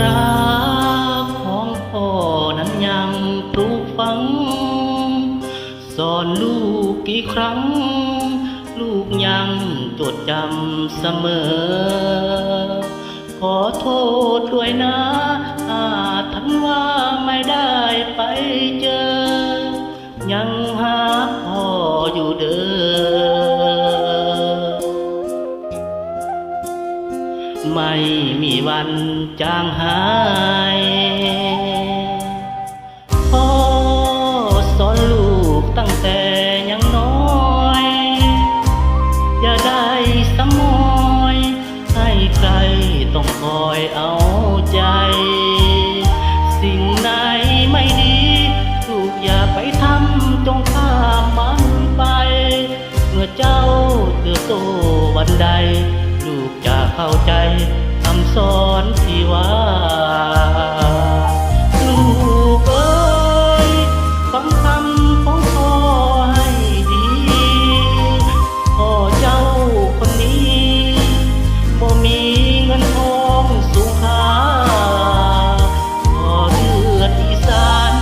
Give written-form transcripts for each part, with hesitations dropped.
รักของพ่อนั้นยังปลูกฝังสอนลูกกี่ครั้งลูกยังจดจำเสมอขอโทษด้วยนะท่านว่าไม่ได้ไปเจอยังหาพ่ออยู่เด้อไม่มีวันจางหายพ่อสอนลูกตั้งแต่ยังน้อยอย่าได้สมอยให้ใครต้องคอยเอาใจสิ่งไหนไม่ดีลูกอย่าไปทำจงข้ามมันไปเมื่อเจ้าเติบโตวันใดลูกจะเข้าใจคำสอนที่ว่าลูกเอ้ยฟังคำของพ่อให้ดีพ่อเจ้าคนนี้บ่มีเงินทองสูงค่าพ่อเลือดอีสาน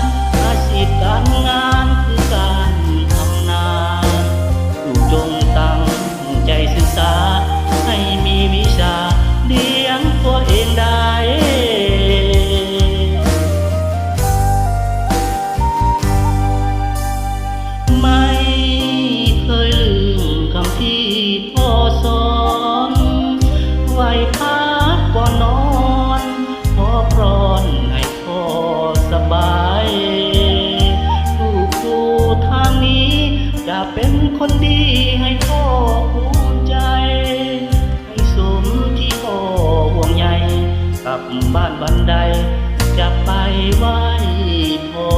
อาชีพการงานคือการทำนาลูกจงตั้งใจศึกษาให้มีวิชาเลี้ยงตัวเองได้ไม่เคยลืมคำที่พ่อสอนไหวพักก่อนนอนขอพรให้พ่อสบายลูกอยู่ทางนี้จะเป็นคนดีให้พ่อภูมิใจให้สมที่พ่อห่วงใยกลับบ้านวันใดจะไปไหว้พ่อ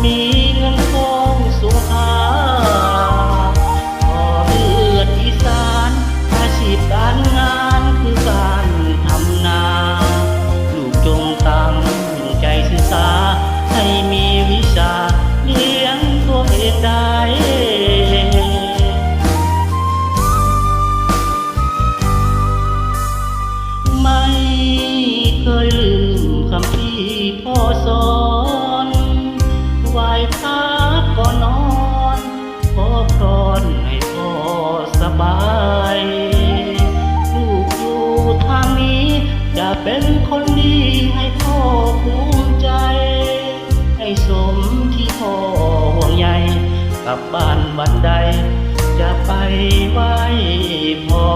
มีเงินทองสูงค่าพ่อเลือดอีสานอาชีพการงานคือการทำนาลูกจงตั้งใจศึกษาให้มีวิชาเลี้ยงตัวเองได้ไม่เคยลืมคำที่พ่อสอนไหวพักก่อนนอนขอพรให้พ่อสบายลูกอยู่ทางนี้จะเป็นคนดีให้พ่อภูมิใจให้สมที่พ่อห่วงใยกลับบ้านวันใดจะไปไหว้พ่อ